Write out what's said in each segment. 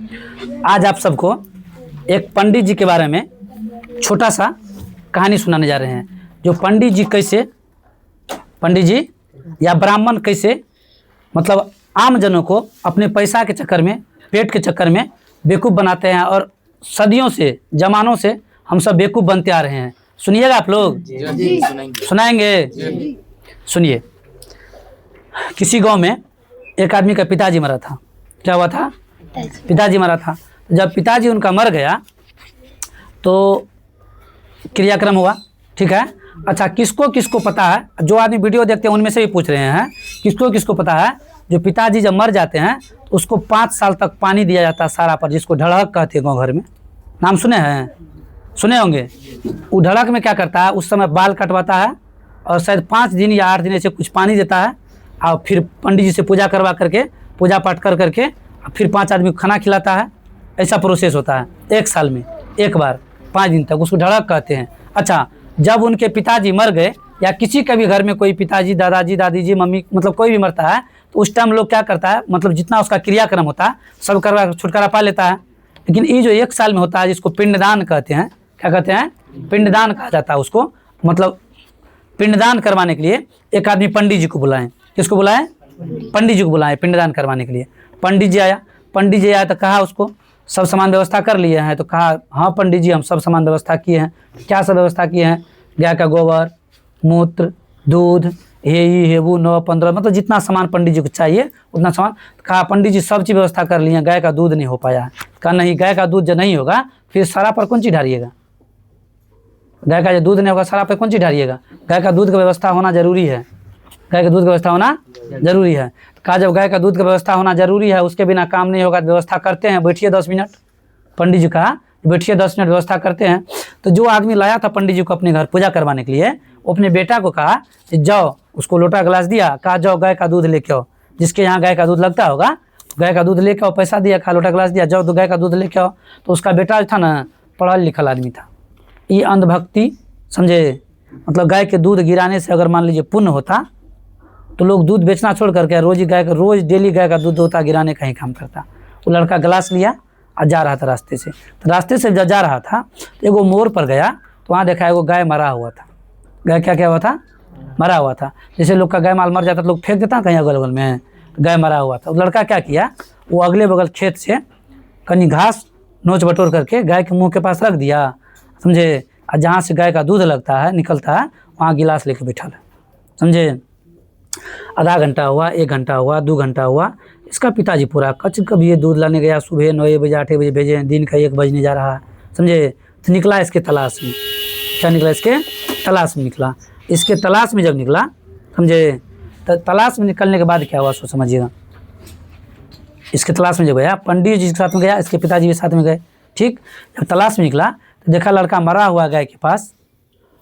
आज आप सबको एक पंडित जी के बारे में छोटा सा कहानी सुनाने जा रहे हैं। जो पंडित जी या ब्राह्मण कैसे मतलब आम जनों को अपने पैसा के चक्कर में, पेट के चक्कर में बेवकूफ़ बनाते हैं और सदियों से, जमानों से हम सब बेवकूफ़ बनते आ रहे हैं। सुनिएगा आप लोग? जी, सुनाएंगे? सुनिए। किसी गांव में एक आदमी का पिताजी मरा था। क्या हुआ था? पिताजी मरा था। जब पिताजी उनका मर गया तो क्रियाक्रम हुआ, ठीक है। अच्छा, किसको किसको पता है, जो आदमी वीडियो देखते हैं उनमें से भी पूछ रहे हैं, किसको किसको पता है जो पिताजी जब मर जाते हैं तो उसको 5 साल तक पानी दिया जाता है सारा पर, जिसको ढड़क कहते हैं गाँव घर में। नाम सुने हैं? सुने होंगे। वो ढड़क में क्या करता है, उस समय बाल कटवाता है और शायद 5 दिन या 8 दिन ऐसे कुछ पानी देता है और फिर पंडित जी से पूजा करवा करके, पूजा पाठ कर करके फिर 5 आदमी को खाना खिलाता है। ऐसा प्रोसेस होता है 1 साल में एक बार 5 दिन तक, उसको ढड़क कहते हैं। अच्छा, जब उनके पिताजी मर गए या किसी का भी घर में कोई पिताजी, दादाजी, दादी जी, मम्मी मतलब कोई भी मरता है तो उस टाइम लोग क्या करता है, मतलब जितना उसका क्रियाक्रम होता है सब करवा छुटकारा पा लेता है। लेकिन ये जो 1 साल में होता है जिसको पिंडदान कहते हैं, क्या कहते हैं? पिंडदान कहा जाता है उसको। मतलब पिंडदान करवाने के लिए एक आदमी पंडित जी को बुलाएं। किसको बुलाएं? पंडित जी को बुलाएं पिंडदान करवाने के लिए। पंडित जी आया तो कहा उसको सब सामान व्यवस्था कर लिए हैं? तो कहा हाँ पंडित जी, हम सब सामान व्यवस्था किए हैं। क्या सब व्यवस्था किए हैं? गाय का गोबर, मूत्र, दूध, ये वो 9-15 मतलब जितना सामान पंडित जी को चाहिए उतना सामान। कहा पंडित जी सब चीज़ व्यवस्था कर लिए हैं, गाय का दूध नहीं हो पाया। कहा नहीं, गाय का दूध जो नहीं होगा फिर सारा पर कौन चीज़ ढारिएगा? गाय का जो दूध नहीं होगा सारा पर कौन चीज़ ढारिएगा? गाय का दूध का व्यवस्था होना जरूरी है। गाय का दूध का व्यवस्था होना जरूरी है। कहा जब गाय का दूध का व्यवस्था होना जरूरी है, उसके बिना काम नहीं होगा, व्यवस्था करते हैं, बैठिए 10 मिनट। पंडित जी कहा बैठिए 10 मिनट व्यवस्था करते हैं। तो जो आदमी लाया था पंडित जी को अपने घर पूजा करवाने के लिए, वो अपने बेटा को कहा कि जाओ, उसको लोटा गिलास दिया, कहा जाओ गाय का दूध लेके आओ। जिसके यहाँ गाय का दूध लगता होगा तो गाय का दूध लेके आओ, पैसा दिया, कहा लोटा गिलास दिया, जाओ तो गाय का दूध लेके आओ। तो उसका बेटा जो था ना, पढ़ा लिखा आदमी था। ये अंधभक्ति समझे, मतलब गाय के दूध गिराने से अगर मान लीजिए पुण्य होता तो लोग दूध बेचना छोड़ करके रोज डेली गाय का दूध होता गिराने का ही काम करता। वो लड़का गिलास लिया और जा रहा था रास्ते से। तो रास्ते से जब जा रहा था तो एगो मोड़ पर गया तो वहाँ देखा एगो गाय मरा हुआ था। गाय क्या हुआ था? मरा हुआ था। जैसे लोग का गाय माल मर जाता तो लोग फेंक देता कहीं अगल बगल में, तो गाय मरा हुआ था। वो लड़का क्या किया, वो अगले बगल खेत से कहीं घास नोच बटोर करके गाय के मुँह के पास रख दिया, समझे। और जहाँ से गाय का दूध लगता है, निकलता है, वहाँ गिलास लेके बैठा है, समझे। आधा घंटा हुआ, 1 घंटा हुआ, 2 घंटा हुआ, इसका पिताजी पूरा कभी ये दूध लाने गया, सुबह 9 बजे 8 बजे भेजे, दिन का 1 बजने जा रहा है, समझे। तो निकला इसके तलाश में। क्या निकला? इसके तलाश में निकला। इसके तलाश में जब निकला, समझे, तो तलाश में निकलने के बाद क्या हुआ सो समझिएगा। इसके तलाश में जब गया, पंडित जी के साथ में गया, इसके पिताजी के साथ में गए, ठीक। जब तलाश में निकला तो देखा लड़का मरा हुआ गाय के पास,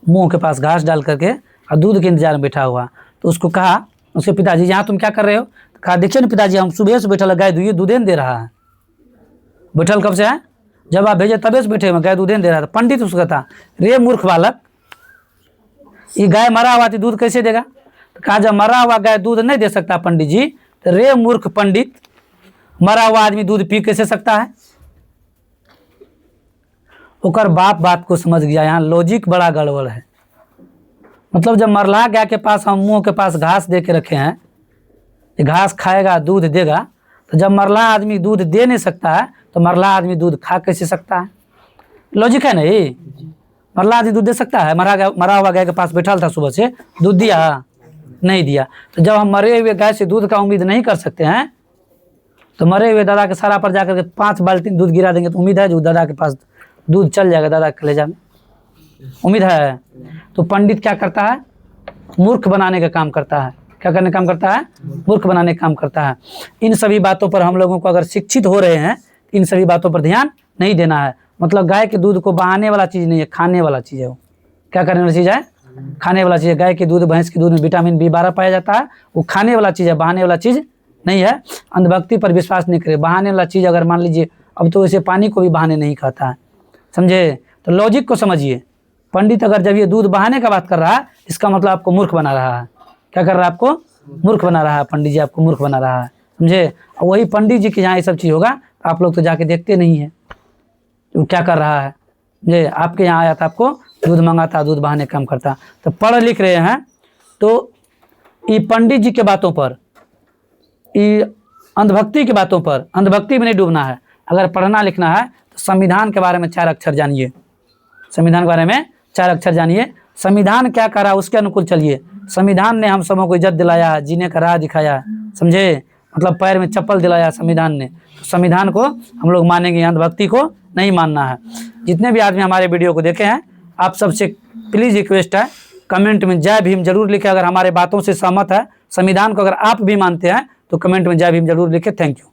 मुँह के पास घास डाल करके और दूध के इंतजार में बैठा हुआ। तो उसको कहा उसके पिताजी, यहाँ तुम क्या कर रहे हो? तो कहा देखिए ना पिताजी, हम सुबह से बैठल, गाय दूध दे रहा है। बैठल कब से है? जब आप भेजे तबे से बैठे हुए, गाय दूध दे रहा था। पंडित उसका था, रे मूर्ख बालक, ये गाय मरा हुआ थी दूध कैसे देगा? तो कहा जब मरा हुआ गाय दूध नहीं दे सकता पंडित जी, तो रे मूर्ख पंडित, मरा हुआ आदमी दूध पी कैसे सकता है? ओकर बात को समझ गया। यहाँ लॉजिक बड़ा गड़बड़ है। मतलब जब मरला गाय के पास हम मुँह के पास घास दे के रखे हैं, घास खाएगा दूध देगा, तो जब मरला आदमी दूध दे नहीं सकता है तो मरला आदमी दूध खा कैसे सकता है? लॉजिक है नहीं। मरला आदमी दूध दे सकता है? मरा हुआ गाय के पास बैठा था, सुबह से दूध दिया? नहीं दिया। तो जब हम मरे हुए गाय से दूध का उम्मीद नहीं कर सकते हैं तो मरे हुए दादा के सारा पर जाकर के 5 बाल्टी दूध गिरा देंगे तो उम्मीद है जो दादा के पास दूध चल जाएगा दादा के कलेजा में? उम्मीद है? तो पंडित क्या करता है? मूर्ख बनाने का काम करता है। क्या करने का काम करता है? मूर्ख बनाने का काम करता है। इन सभी बातों पर हम लोगों को अगर शिक्षित हो रहे हैं, इन सभी बातों पर ध्यान नहीं देना है। मतलब गाय के दूध को बहाने वाला चीज़ नहीं है, खाने वाला चीज़ है। वो क्या करने वाला चीज़ है? खाने वाला चीज़ है। गाय के दूध, भैंस के दूध में विटामिन B12 पाया जाता है। वो खाने वाला चीज़ है, बहाने वाला चीज़ नहीं है। अंधभक्ति पर विश्वास नहीं करे। बहाने वाला चीज़ अगर मान लीजिए, अब तो वैसे पानी को भी बहाने नहीं खाता है, समझे। तो लॉजिक को समझिए। पंडित अगर जब ये दूध बहाने का बात कर रहा है, इसका मतलब आपको मूर्ख बना रहा है। क्या कर रहा है? आपको मूर्ख बना रहा है। पंडित जी आपको मूर्ख बना रहा है, समझे। वही पंडित जी के यहाँ ये सब चीज़ होगा आप लोग तो जाके देखते नहीं हैं वो क्या कर रहा है। ये आपके यहाँ आया था, आपको दूध मंगाता, दूध बहाने काम करता। तो पढ़ लिख रहे हैं तो ये पंडित जी के बातों पर, ये अंधभक्ति की बातों पर, अंधभक्ति में नहीं डूबना है। अगर पढ़ना लिखना है तो संविधान के बारे में 4 अक्षर जानिए, संविधान के बारे में 4 अक्षर जानिए। संविधान क्या करा उसके अनुकूल चलिए। संविधान ने हम सबों को इज्जत दिलाया, जीने का राह दिखाया, समझे, मतलब पैर में चप्पल दिलाया संविधान ने। तो संविधान को हम लोग मानेंगे, अंधभक्ति को नहीं मानना है। जितने भी आदमी हमारे वीडियो को देखे हैं, आप सबसे प्लीज़ रिक्वेस्ट है, कमेंट में जय भीम जरूर लिखें। अगर हमारे बातों से सहमत है, संविधान को अगर आप भी मानते हैं तो कमेंट में जय भीम जरूर लिखें। Thank you.